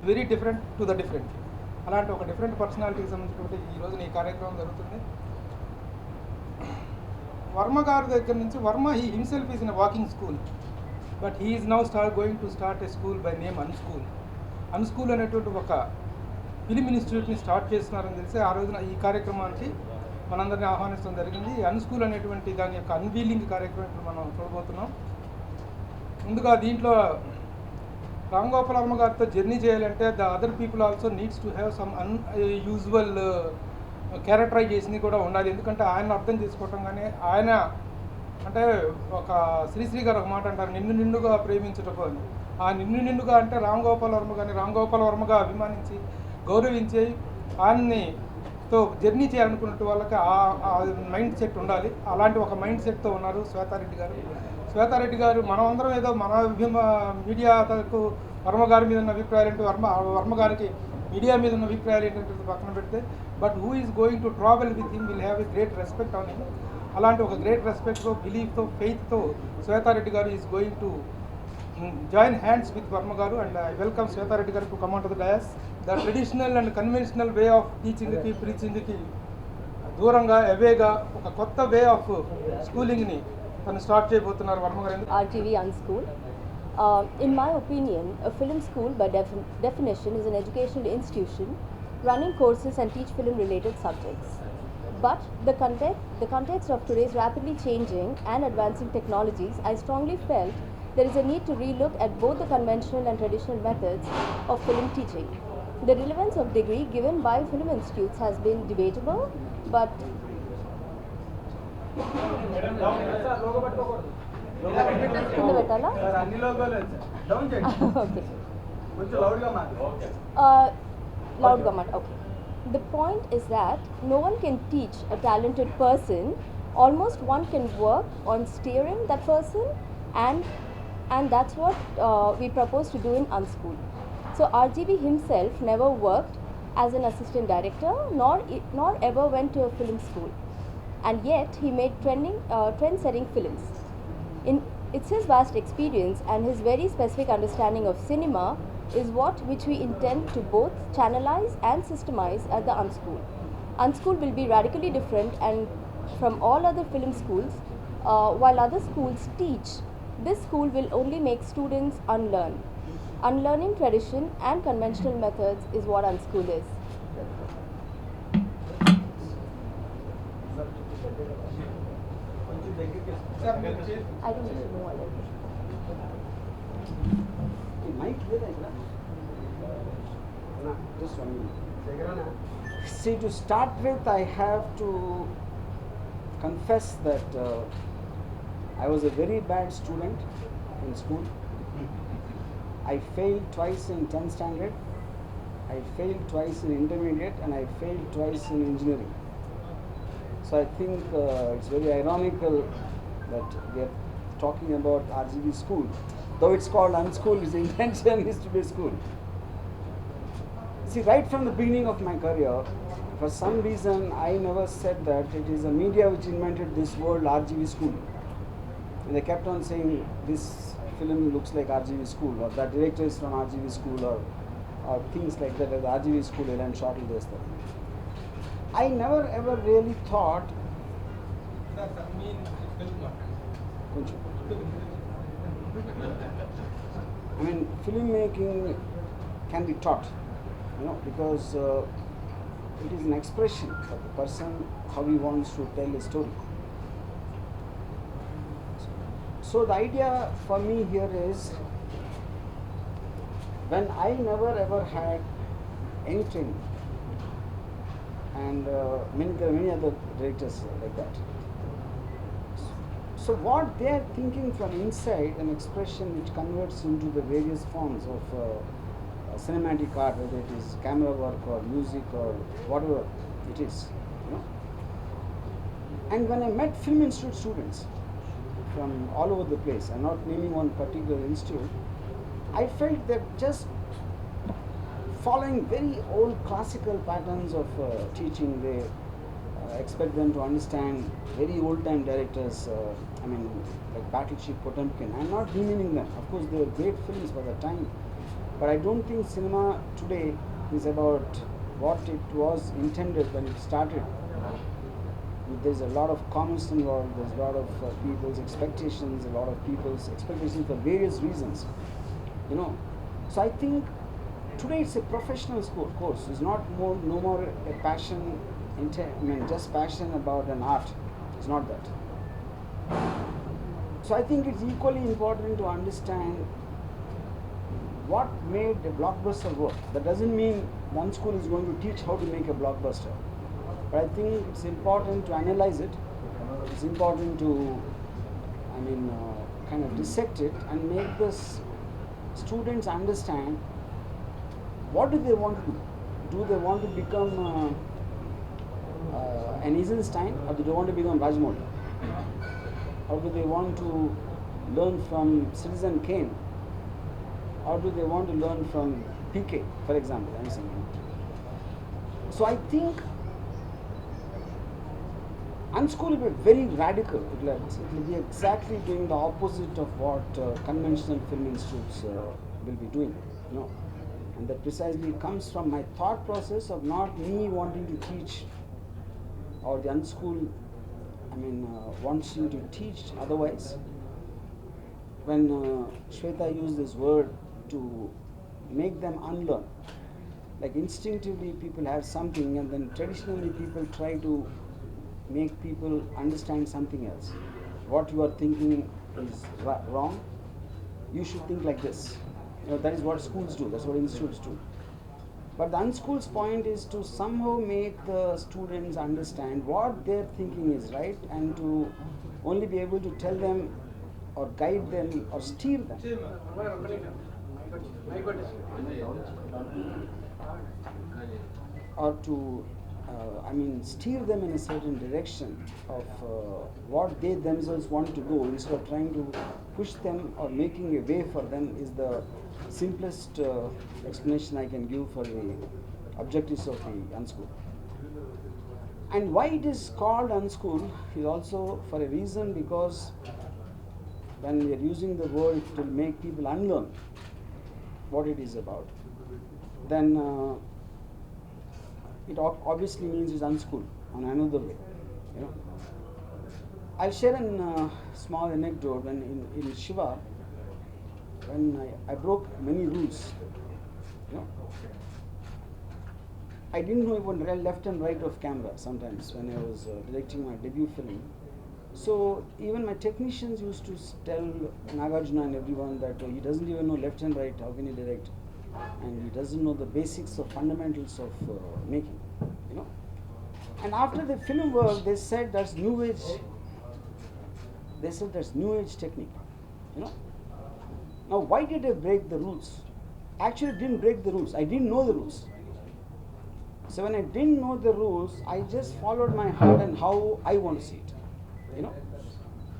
Very different to the different. అలాంటి ఒక different పర్సనాలిటీకి సంబంధించినటువంటి ఈ రోజున ఈ కార్యక్రమం జరుగుతుంది. వర్మ గారి దగ్గర నుంచి Varma he himself is in walking school, but he is now going to start a school by name unschool. Unschool అనేటువంటి ఒక ఫిలిం ఇన్స్టిట్యూట్ని స్టార్ట్ చేస్తున్నారని తెలిసి ఆ రోజున ఈ కార్యక్రమానికి మనందరినీ ఆహ్వానించడం జరిగింది. అన్స్కూల్ అనేటువంటి దాని యొక్క అన్వీలింగ్ కార్యక్రమం ఇప్పుడు మనం చూడబోతున్నాం. ముందుగా దీంట్లో రామ్ గోపాల్ వర్మ గారితో జర్నీ చేయాలంటే the other people also needs to have some unusual characterisation కూడా ఉండాలి. ఎందుకంటే ఆయన అర్థం చేసుకోవటం కానీ ఆయన అంటే ఒక శ్రీశ్రీ గారు ఒక మాట అంటారు, నిన్ను నిన్నుగా ప్రేమించటం అని. ఆ నిన్ను నిన్నుగా అంటే రామ్ గోపాల్ వర్మ కానీ రామ్ గోపాల్ వర్మగా అభిమానించి గౌరవించి ఆయన్నితో జర్నీ చేయాలనుకున్నట్టు వాళ్ళకి ఆ మైండ్ సెట్ ఉండాలి. అలాంటి ఒక మైండ్ సెట్తో ఉన్నారు శ్వేతారెడ్డి గారు. శ్వేతారెడ్డి గారు మనమందరం ఏదో మన మీడియాకు వర్మ గారి మీద ఉన్న అభిప్రాయాలు ఏంటి, వర్మ గారికి మీడియా మీద ఉన్న అభిప్రాయాలు ఏంటంటే పక్కన పెడితే, but who is going to travel with him will have a great respect on him. అలాంటి ఒక గ్రేట్ రెస్పెక్ట్తో, బిలీఫ్తో, ఫెయిత్తో శ్వేతారెడ్డి గారు is going to join hands with Varma గారు. అండ్ ఐ వెల్కమ్ శ్వేతారెడ్డి గారు to come on to the dais. The traditional and conventional way of టీచింగ్కి ప్రీచింగ్కి దూరంగా అవేగా ఒక కొత్త వే ఆఫ్ స్కూలింగ్ని తను స్టార్ట్ చేయబోతున్నారు వర్మ గారు. RGV UnSchool. In my opinion, a film school by definition is an educational institution running courses and teach film related subjects. But the context of today's rapidly changing and advancing technologies, I strongly felt there is a need to relook at both the conventional and traditional methods of film teaching. The relevance of degree given by film institutes has been debatable, but okay. The point is that no one can teach a talented person. Almost one can work on steering that person, and that's what we propose to do in UnSchool. So RGV himself never worked as an assistant director, nor ever went to a film school, and yet he made trend-setting films. It's his vast experience and his very specific understanding of cinema is which we intend to both channelize and systemize at the UnSchool. UnSchool will be radically different and from all other film schools. While other schools teach, this school will only make students unlearn. Unlearning tradition and conventional methods is what UnSchool is. I think we should move on. Just 1 minute. See, to start with, I have to confess that I was a very bad student in school. I failed twice in 10th standard, I failed twice in intermediate, and I failed twice in engineering. So I think it's very ironical that we are talking about RGV school. Though it's called UnSchool, its intention is to be a school. See, right from the beginning of my career, for some reason I never said that it is a media which invented this word RGV school. And they kept on saying this film looks like RGV school, or that director is from RGV school, or things like that, as RGV school and shortly this thing. I never ever really thought I mean, filmmaking can be taught, because it is an expression of the person, how he wants to tell a story. So the idea for me here is, when I never ever had any training, and there are many other directors like that. So what they are thinking from inside, an expression which converts into the various forms of cinematic art, whether it is camera work or music or whatever it is. And when I met film institute students from all over the place, I'm not naming one particular institute, I felt that just following very old classical patterns of teaching, they expect them to understand very old time directors, like Battleship Potemkin. I'm not demeaning them. Of course, they were great films for the time. But I don't think cinema today is about what it was intended when it started. There's a lot of commerce involved, there's a lot of people's expectations, a lot of people's expectations for various reasons. You know, so I think today it's a professional course. It's not more, no more a passion, just passion about an art. It's not that. So I think it's equally important to understand what made a blockbuster work. That doesn't mean one school is going to teach how to make a blockbuster. But I think it's important to analyze it. It's important to, kind of dissect it and make the students understand what do they want to do. Do they want to become an Eisenstein, or do they want to become Rajmouli? Or do they want to learn from Citizen Kane? Or do they want to learn from PK, for example? I'm saying. So I think UnSchool will be very radical. It will be exactly doing the opposite of what conventional film institutes will be doing. You know, and that precisely comes from my thought process of not me wanting to teach, or the UnSchool, wants you to teach otherwise. When Shweta used this word to make them unlearn, like instinctively people have something, and then traditionally people try to make people understand something else. What you are thinking is wrong. You should think like this. You know, that is what schools do. That's what institutes do. But the UnSchool's point is to somehow make the students understand what their thinking is right, and to only be able to tell them or guide them or steer them. Or to steer them in a certain direction of what they themselves want to go, instead of trying to push them or making a way for them, is the simplest explanation I can give for the objectives of the UnSchool. And why it is called UnSchool is also for a reason, because when we are using the word to make people unlearn what it is about, then it obviously means it's unschooled on another way. You know, I'll share a small anecdote. When in Shiva, when I broke many rules, you know, I didn't know even left and right of camera sometimes when I was directing my debut film. So even my technicians used to tell Nagarjuna and everyone that he doesn't even know left and right, how can he direct? And he doesn't know the basics of fundamentals of making, you know. And after the film work, they said that's new age. They said that's new age technique, you know. Now, why did I break the rules? Actually, I didn't break the rules. I didn't know the rules. So when I didn't know the rules, I just followed my heart and how I want to see it, you know.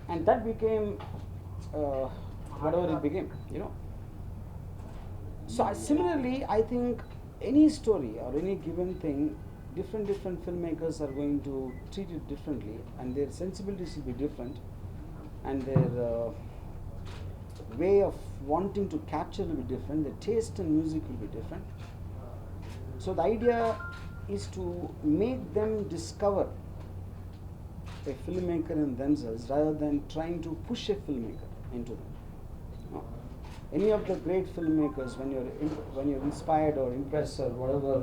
And that became whatever it became, you know. So similarly, I think any story or any given thing, different filmmakers are going to treat it differently, and their sensibilities will be different, and their way of wanting to capture will be different, their taste in music will be different. So the idea is to make them discover a filmmaker in themselves rather than trying to push a filmmaker into them. No. Any of the great filmmakers, when you're inspired or impressed or whatever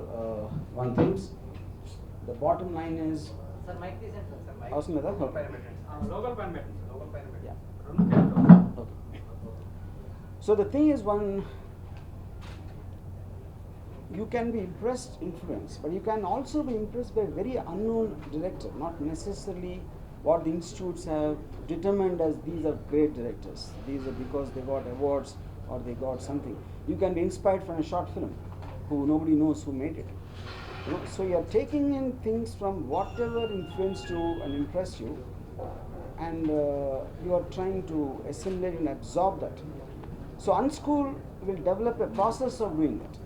one thinks, the bottom line is. Sir, mic is sir. Mic. Awesome, okay. Local pan. Yeah. Okay. So the thing is, you can be influenced, but you can also be impressed by a very unknown director, not necessarily what the institutes have determined as these are great directors. These are because they got awards or they got something. You can be inspired from a short film who nobody knows who made it. You know, so you are taking in things from whatever influenced you and impressed you, and you are trying to assimilate and absorb that. So UnSchool will develop a process of doing that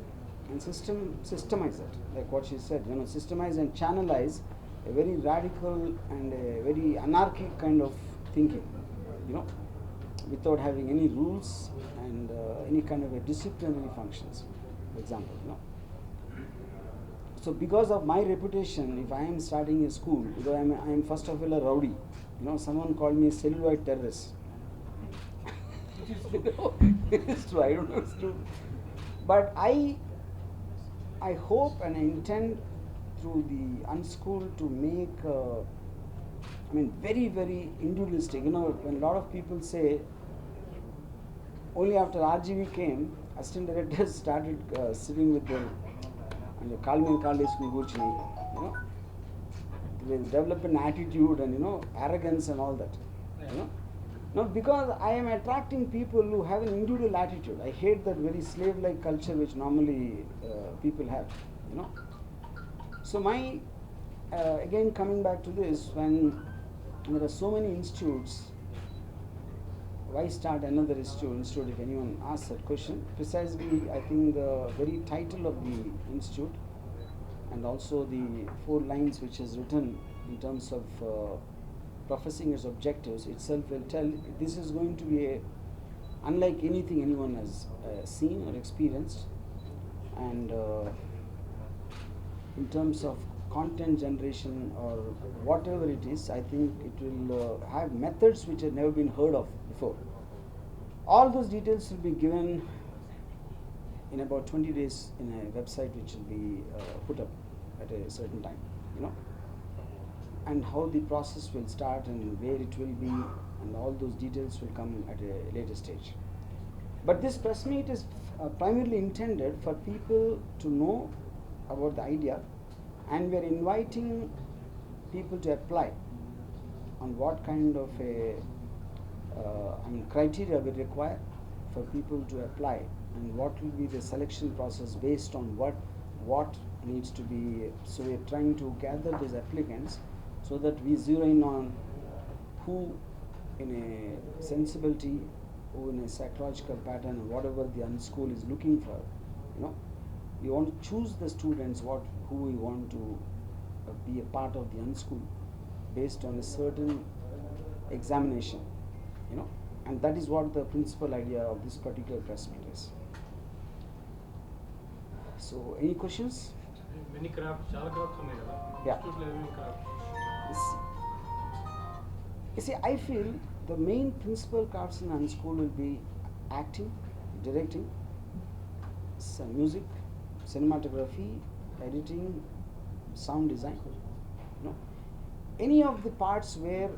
and systemize it, like what she said, you know, systemize and channelize a very radical and a very anarchic kind of thinking, you know, without having any rules and any kind of a disciplinary functions, for example, you know. So because of my reputation, if I am starting a school, because I am first of all a rowdy, you know, someone called me a celluloid terrorist. It's true, I don't know, it's true. But I hope and I intend through the UnSchool to make, I mean, very, very individualistic. You know, when a lot of people say, only after RGV came, assistant directors started sitting with them and they call me and call this you know, they develop an attitude and, you know, arrogance and all that, you know. No, because I am attracting people who have an individual attitude. I hate that very slave-like culture which normally people have, you know. So my, again coming back to this, when there are so many institutes, why start another institute if anyone asks that question? Precisely, I think the very title of the institute and also the 4 lines which is written in terms of professing its objectives itself will tell this is going to be unlike anything anyone has seen or experienced, and in terms of content generation or whatever it is, I think it will have methods which have never been heard of before. All those details will be given in about 20 days in a website which will be put up at a certain time, you know, and how the process will start and where it will be, and all those details will come at a later stage. But this press meet is primarily intended for people to know about the idea, and we are inviting people to apply on what kind of a criteria we require for people to apply, and what will be the selection process based on what needs to be. So we are trying to gather these applicants so that we zero in on who in a sensibility, who in a psychological pattern, whatever the UnSchool is looking for, you know. We want to choose the students who we want to be a part of the UnSchool based on a certain examination, you know, and that is what the principal idea of this particular press meet is. So, any questions? Many crafts, chala crafts ఉన్నాయి కదా. Yeah. Institute లో ఏమేమి crafts? You see, I feel the main principal crafts in UnSchool will be acting, directing, music, cinematography, editing, sound design. You know, any of the parts where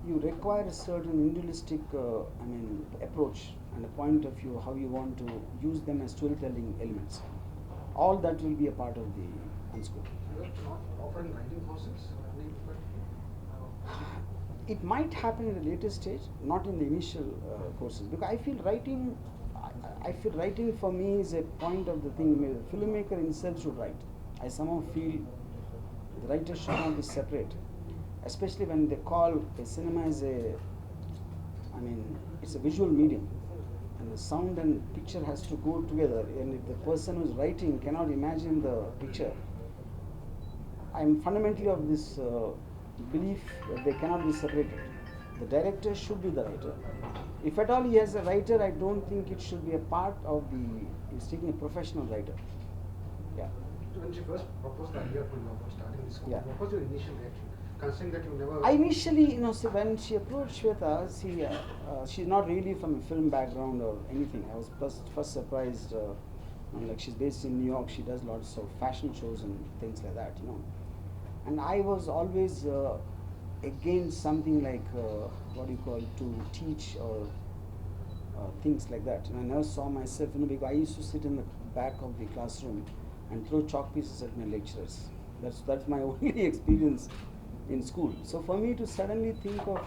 you require a certain individualistic, approach and a point of view how you want to use them as storytelling elements. All that will be a part of the UnSchool. Offering writing courses? It might happen at a later stage, not in the initial courses, because I feel writing for me is a point of the thing. The filmmaker himself should write. I somehow feel the writer should not be separate, especially when they call a cinema as it's a visual medium, and the sound and picture has to go together, and if the person who is writing cannot imagine the picture, I am fundamentally of this belief that they cannot be separated. The director should be the writer. If at all he has a writer, I don't think it should be a part of he's taking a professional writer. Yeah. When she first proposed the idea for starting this school, Yeah. what was your initial reaction? Considering that you never... I initially, when she approached Shweta, she's not really from a film background or anything. I was first surprised, like she's based in New York, she does lots of fashion shows and things like that, you know. And I was always against something like, to teach or things like that. And I never saw myself, because I used to sit in the back of the classroom and throw chalk pieces at my lecturers. That's my only experience in school. So for me to suddenly think of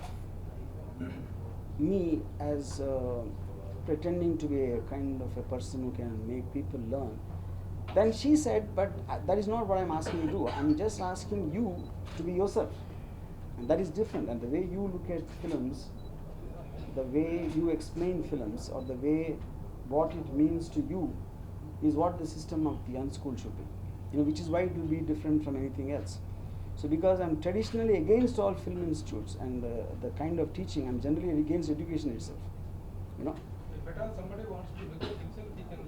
me as pretending to be a kind of a person who can make people learn, then she said, but that is not what I'm asking you to do. I'm just asking you to be yourself. And that is different. And the way you look at films, the way you explain films, or the way what it means to you is what the system of the UnSchool should be. Which is why it will be different from anything else. So because I'm traditionally against all film institutes and the kind of teaching, I'm generally against education itself. If at all somebody wants to look at himself, he can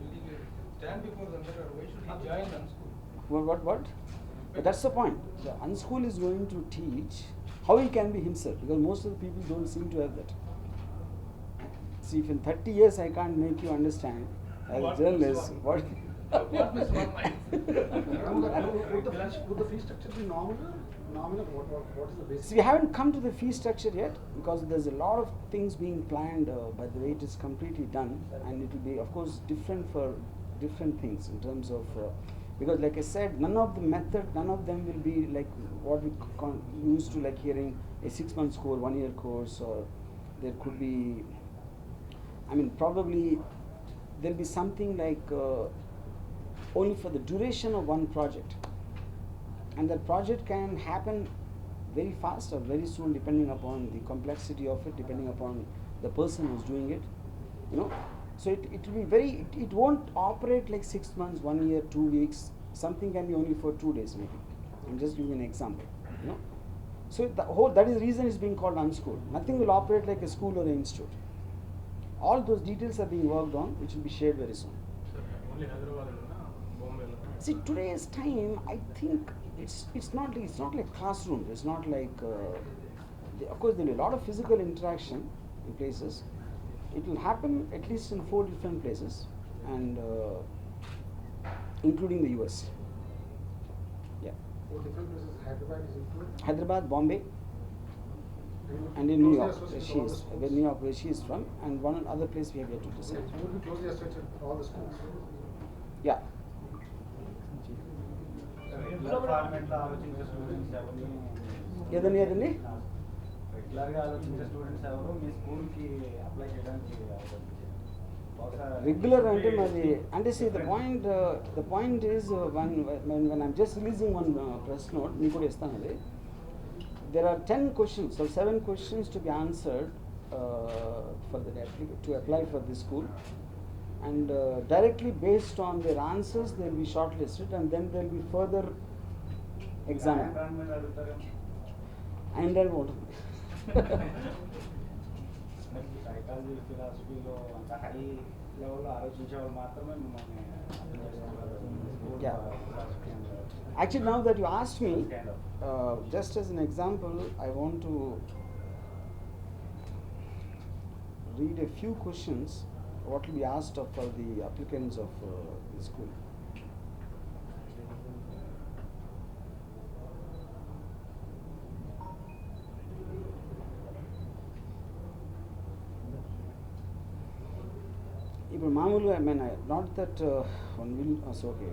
stand before the mirror. Why should he join unschool? What? But that's the point. The unschool is going to teach how he can be himself, because most of the people don't seem to have that. See, if in 30 years I can't make you understand as a journalist, what? What Miss Varma Would the fee structure be nominal? Nominal? What is the basic? See, we haven't come to the fee structure yet, because there's a lot of things being planned by the way it is completely done, and it will be, of course, different for different things in terms of, because like I said, none of them will be like what we used to like hearing a 6-month course, 1-year course, or there could be, I mean, probably there'll be something like only for the duration of one project, and that project can happen very fast or very soon, depending upon the complexity of it, depending upon the person who's doing it, you know. So it will be very, it won't operate like 6 months, 1 year, 2 weeks. Something can be only for 2 days maybe. I'm just giving an example, you know. So that is the reason it's being called unschool. Nothing will operate like a school or an institute. All those details are being worked on, which will be shared very soon. Only Hyderabad Bombay. See, today's time, I think it's not like classrooms. It's not like of course there will be a lot of physical interaction in places. It will happen at least in 4 different places, and including the US. Yeah. 4 different places. Hyderabad is included. Hyderabad, Bombay, and in New York, where she is from, and one other place we have yet to decide. You will be closely associated with all the schools. Yeah. Regular ఫార్మాట్లో ఆలోచించే students ఎవరిని ఏదండి రెగ్యులర్గా ఆలోచించే students ఎవరు మీ స్కూల్కి apply చేయడానికి regular అంటే మరి అంటే see the point is when I'm just releasing one press note, మీకు కూడా ఇస్తాను అది. There are 10 questions or 7 questions to be answered to apply for this school, and directly based on their answers they will be shortlisted, and then there will be further examined. And then what? Psychology ఫిలాసఫీలో అంత high లెవెల్లో ఆలోచించే వాళ్ళు మాత్రమే మిమ్మల్ని Actually, now that you asked me, just as an example, I want to read a few questions what will be asked of for the applicants of the school. ఇప్పుడు మామూలుగా I mean, not that one will so okay.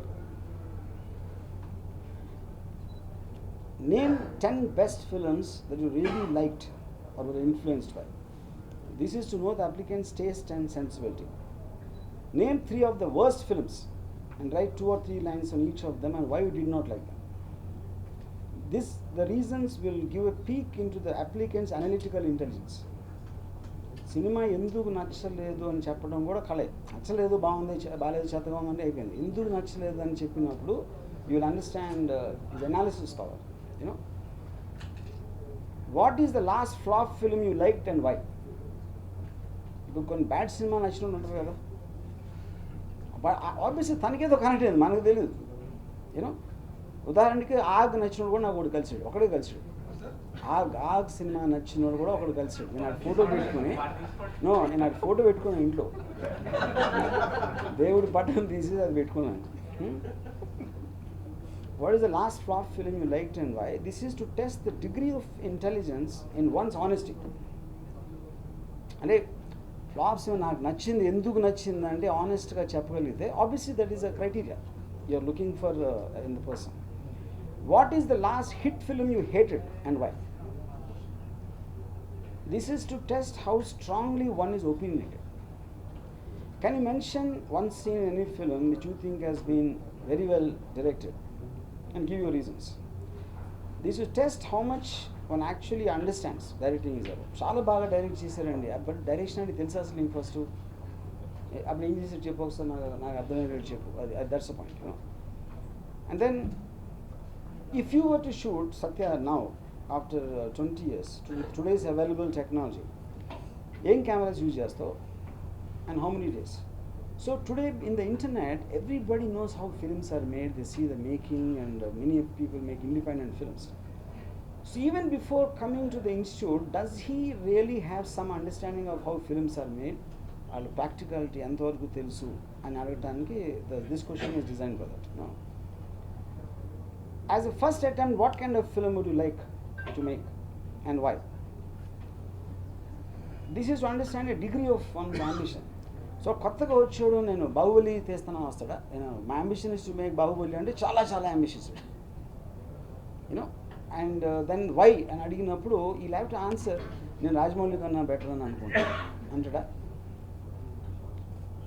Name 10 best films that you really liked or were influenced by. This is to know the applicant's taste and sensibility. Name 3 of the worst films and write 2 or 3 lines on each of them and why you did not like them. The reasons will give a peek into the applicant's analytical intelligence. Cinema ఎందుకు నచ్చలేదు అని చెప్పడం కూడా కళే. నచ్చలేదు, బాగుంది, బాగాలేదు, చెత్తగా ఉందంటే అయిపోయింది. ఎందుకు నచ్చలేదు అని చెప్పినప్పుడు you will understand his analysis power. You know what is the last flop film you liked and why. ఇప్పుడు కొన్ని బ్యాడ్ సినిమా నచ్చినట్టు ఉంటారు కదా, ఆబ్వియస్లీ తనకేదో కనెక్ట్ అయింది, మనకు తెలియదు. యూనో ఉదాహరణకి ఆగ్ నచ్చినోడు కూడా నాకు ఒకటి కలిసాడు, ఒకడే కలిసాడు. ఆగ్ సినిమా నచ్చినోడు కూడా ఒకడు కలిసాడు. నేను అది ఫోటో పెట్టుకుని ఇంట్లో దేవుడి పట్టణం తీసి అది పెట్టుకున్నాను. What is the last flop film you liked and why? This is to test the degree of intelligence in one's honesty. అంటే ఫ్లాప్స్ నాకు నచ్చింది, ఎందుకు నచ్చింది అంటే ఆనెస్ట్గా చెప్పగలిగితే obviously that is a criteria you are looking for in the person. What is the last hit film you hated and why? This is to test how strongly one is opinionated. Can you mention one scene in any film which you think has been very well directed and give your reasons? This will test how much one actually understands directing is about. చాలా బాగా direct చేశారండి, but direction అంటే తెలుసా అసలు నీకు first అప్పుడు ఏం చేసి చెప్పు ఒకసారి నాకు అర్థమయ్యేటట్టు చెప్పు. అది that's a point. And then if you were to shoot Satya now after 20 years today's available technology, ఏం కెమెరాస్ యూజ్ చేస్తావు? and how many days. So today in the internet, everybody knows how films are made. They see the making, and many people make independent films. So even before coming to the institute, does he really have some understanding of how films are made? Our practicality ఎంతవరకు తెలుసు అని అడగటానికి this question is designed for that. No. As a first attempt, what kind of film would you like to make and why? This is to understand a degree of one's ambition. So కొత్తగా వచ్చాడు నేను బాహుబలి తీస్తాను వస్తాడా, my ambition is to make Baahubali అంటే చాలా చాలా ambitious, and then why అని అడిగినప్పుడు you'll have to answer నేను రాజమౌళి కన్నా బెటర్ అని అనుకుంటాను అంటాడా.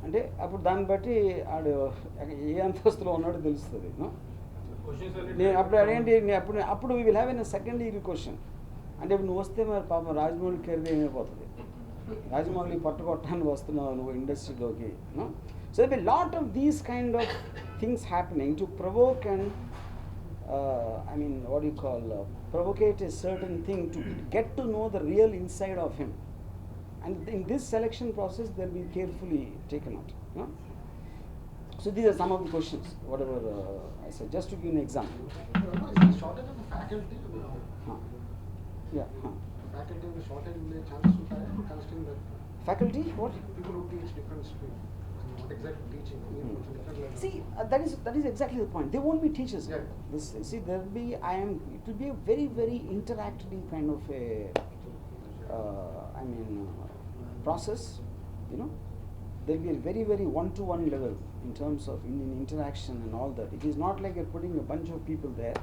అంటే అప్పుడు దాన్ని బట్టి ఆడు ఏ అంతస్తులో ఉన్నాడో తెలుస్తుంది. నేను అప్పుడు అదేంటి అప్పుడు we will have an second degree question. అంటే ఇప్పుడు నువ్వు వస్తే మరి పాపం రాజమౌళి కెరీర్ ఏమైపోతుంది, రాజమౌళి పట్టుకొట్టడానికి వస్తున్నావు నువ్వు ఇండస్ట్రీలోకి. So they be lot of these kind of things happening to provoke and what do you call, provocate a certain thing to get to know the real inside of him. And in this selection process, they'll be carefully taken out. So these are some of the questions, whatever I said, just to give an example. Is the shortage of the faculty? Yeah. Faculty of the shortage will be chances to try considering that Faculty, what? people who teach different streams. Not exactly teaching, different level. See, that is exactly the point. They won't be teachers. Yeah. There will be, it will be a very, very interactive kind of a, process. There will be a very, very one-to-one level in terms of in interaction and all that. It is not like you're putting a bunch of people there.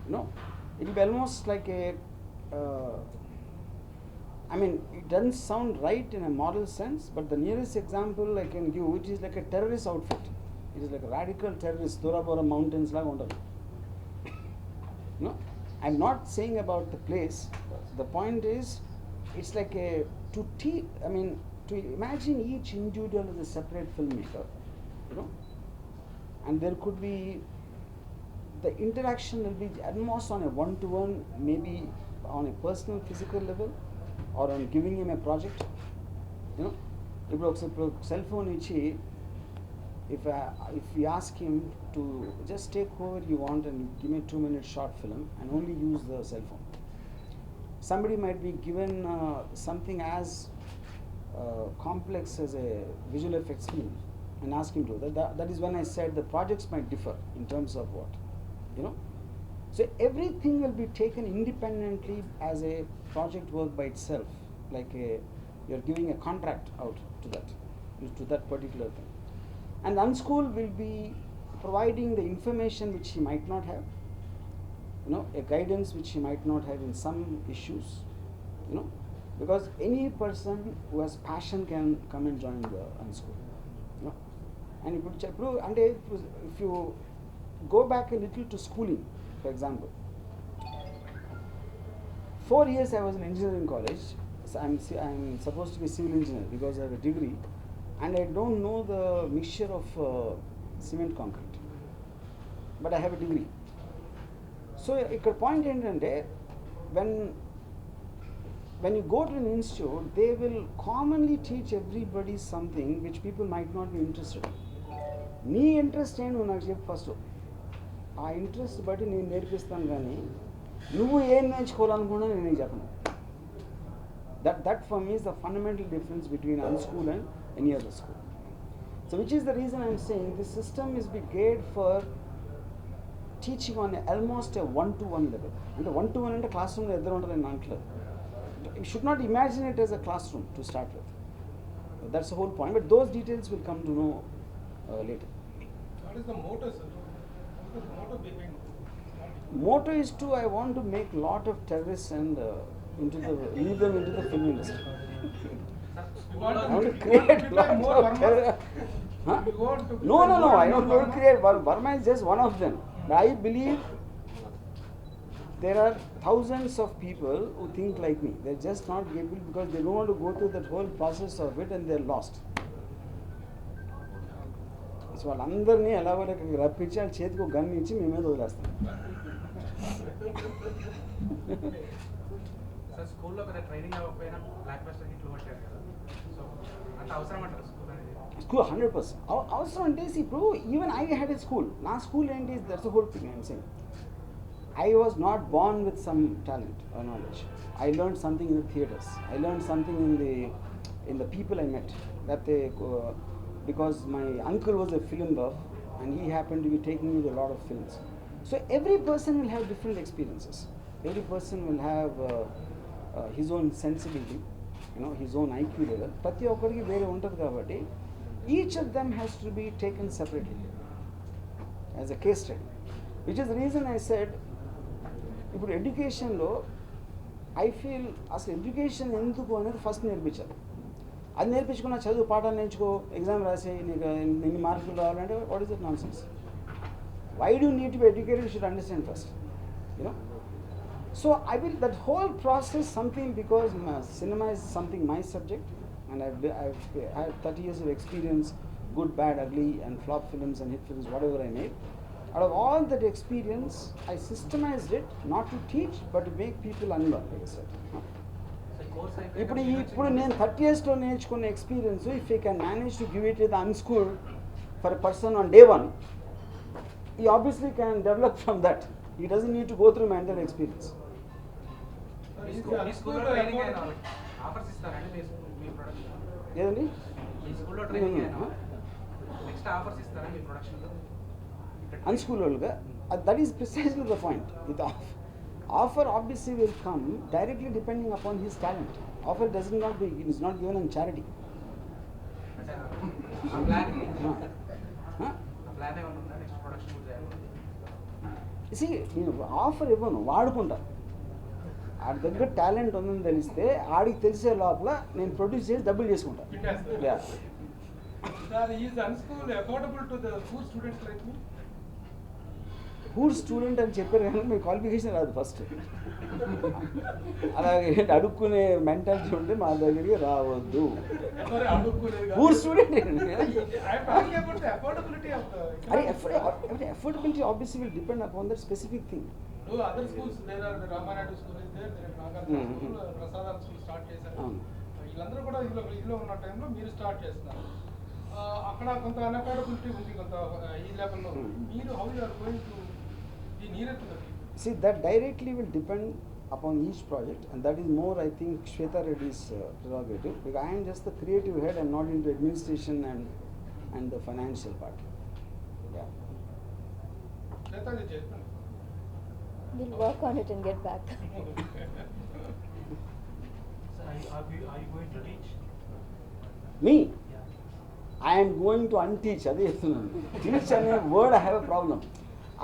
It will be almost like a. It doesn't sound right in a moral sense, but the nearest example I can give, it is like a terrorist outfit. It is like a radical terrorist, Tora Bora mountains laga undadu. I'm not saying about the place. The point is, it's like to imagine each individual as a separate filmmaker, and there could be, the interaction will be almost on a one-to-one, maybe on a personal, physical level, or on giving him a project. If cell phone ichi, if we ask him to just take whoever you want and give me a 2-minute short film and only use the cell phone, somebody might be given something as complex as a visual effects film and ask him to. That is when I said the projects might differ in terms of what, So everything will be taken independently as a project work by itself, like you're giving a contract out to that particular thing. And UnSchool will be providing the information which he might not have, a guidance which he might not have in some issues, because any person who has passion can come and join the UnSchool. And if you go back a little to schooling, for example, 4 years I was in engineering college. So I'm supposed to be civil engineer because I have a degree, and I don't know the mixture of cement concrete, but I have a degree. So ikkada point endante, when you go to an institute, they will commonly teach everybody something which people might not be interested in. నీ interest ఏంటి నువ్వు నాకు చెప్పు first. ఆ interest బట్టి నేను నేర్పిస్తాను, కానీ నువ్వు ఏం నేర్చుకోవాలనుకున్నా నేను నీకు చెప్పను. That for me is the fundamental difference between UnSchool and any other school. So which is the reason I'm saying this system is geared for teaching on almost a one-to-one level. And the one-to-one ante classroom lo eddaru untadu antledu. You should not imagine it as a classroom to start with. That's the whole point, but those details will come to know later. What is the motto, sir? What is the motto behind it? Motto is I want to make lot of terrorists and lead them into the film industry. I want to create lot of terror. Huh? No, I don't want to create. Varma is just one of them. But I believe there are thousands of people who think like me. They're just not able because they don't want to go through that whole process of it and they're lost. So వాళ్ళందరినీ ఎలాగో రప్పించి వాళ్ళ చేతికి ఒక gun ఇచ్చి మేము మీద వదిలేస్తాం. సార్ స్కూల్లో కదా ట్రైనింగ్ అవ్వకపోయినా బ్లాక్ బస్టర్ హిట్లు కొట్టారు కదా, సో అంత అవసరం అంటారు స్కూల్ అనేది. స్కూల్ 100% అవసరం అంటే ఇప్పుడు even I had a school. నా స్కూల్ ఏంటి, that's the whole thing I'm saying. I was not born with some talent or knowledge. I learned something in the theatres. I learned something in the people I met. That they, because my uncle was a film buff and he happened to be taking me to a lot of films. So every person will have different experiences. Every person will have his own sensibility, his own IQ level. ప్రతి ఒక్కరికి వేరే ఉంటుంది కాబట్టి each of them has to be taken separately as a case study, which is the reason I said ఇప్పుడు ఎడ్యుకేషన్లో I feel అసలు education ఎందుకు అనేది ఫస్ట్ నేర్పించాలి. అది నేర్పించుకున్న చదువు పాఠాలు నేర్చుకో, ఎగ్జామ్ రాసి నీకు ఎన్ని మార్కులు రావాలంటే what is that nonsense? Why do need to be educated? You should understand first, so I will that whole process something because cinema is something my subject and I've had 30 years of experience, good, bad, ugly and flop films and hit films, whatever I made. Out of all that experience, I systemized it not to teach but to make people unlearn, like I said. ఇప్పుడు నేను 30 yearsలో నేర్చుకున్న experience, if you can manage to give it with unschooled for a person on day 1, he obviously can develop from that. He doesn't need to go through my entire experience. ఈ స్కూల్లో training అయినా offers ఇస్తారండి మీ production? ఏదండి ఈ స్కూల్లో training అయినా next offers ఇస్తారా మీ ప్రొడక్షన్లో unschooled olga? That is precisely the point. The offer obviously will come directly depending upon his talent. Offer is not given on charity. See, offer ఇవ్వను, వాడుకుంటా. ఆడి దగ్గర టాలెంట్ ఉందని తెలిస్తే ఆడికి తెలిసే లోపల నేను ప్రొడ్యూస్ చేసి డబ్బులు చేసుకుంటా. పూర్ స్టూడెంట్ అని చెప్పారు కానీ మీ క్వాలిఫికేషన్ రాదు ఫస్ట్. అలాగే అడుక్కునే మెంటాలిటీ ఉంటే మా దగ్గరికి రావద్దు. పూర్ స్టూడెంట్ అరే affordability obviously will depend upon that specific thing. Other schools, there are the Ramanadu school is there, there is Rangasthlam school, Prasadam school start చేశారు. వీళ్ళందరూ కూడా ఇదిలో ఉన్న టైంలో మీరు స్టార్ట్ చేస్తున్నారు. అక్కడ కొంత అన్అఫోర్డబిలిటీ ఉంది, కొంత ఈ లెవెల్లో. మీరు how you are going to be near to the people? See, that directly will depend upon each project, and that is more, I think, Shweta Reddy's prerogative, because I am just the creative head and not into administration and the financial part. Yeah. Shweta ji చెప్పండి. We'll work on it and get back. So are you going to teach? Me? Yeah. I am going to unteach. Adi cheptunanu. Teach ane word I have a problem.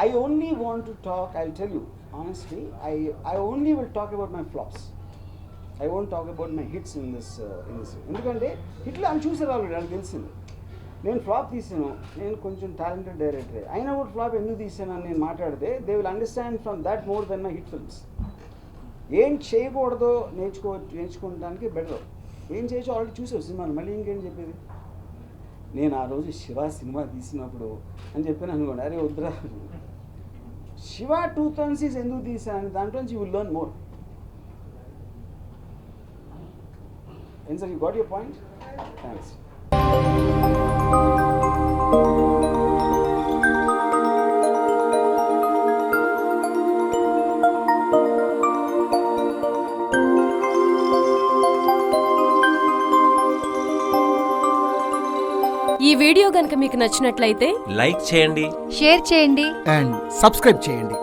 I only want to talk, I'll tell you honestly, I only will talk about my flops. I won't talk about my hits in this ఎందుకంటే హిట్లు అని చూసారు already, నాకు తెలిసింది. నేను flop తీసాను, నేను కొంచెం టాలెంటెడ్ డైరెక్టరే అయినా కూడా ఫ్లాప్ ఎందుకు తీసాను అని నేను మాట్లాడితే they will understand from that more than my hit films. ఏం చేయకూడదో నేర్చుకోవడానికి బెటర్. ఏం చేయొచ్చో ఆల్రెడీ చూసావు సినిమాలు, మళ్ళీ ఇంకేం చెప్పేది. నేను ఆ రోజు శివ సినిమా తీసినప్పుడు అని చెప్పాను అనుకోండి, అరే వద్దురా శివ 2006 ఎందుకు తీసాను, దాంట్లో నుంచి you will learn more. And so you got your point? Thanks. ఈ వీడియో గనుక మీకు నచ్చినట్లయితే లైక్ చేయండి, షేర్ చేయండి అండ్ సబ్స్క్రైబ్ చేయండి.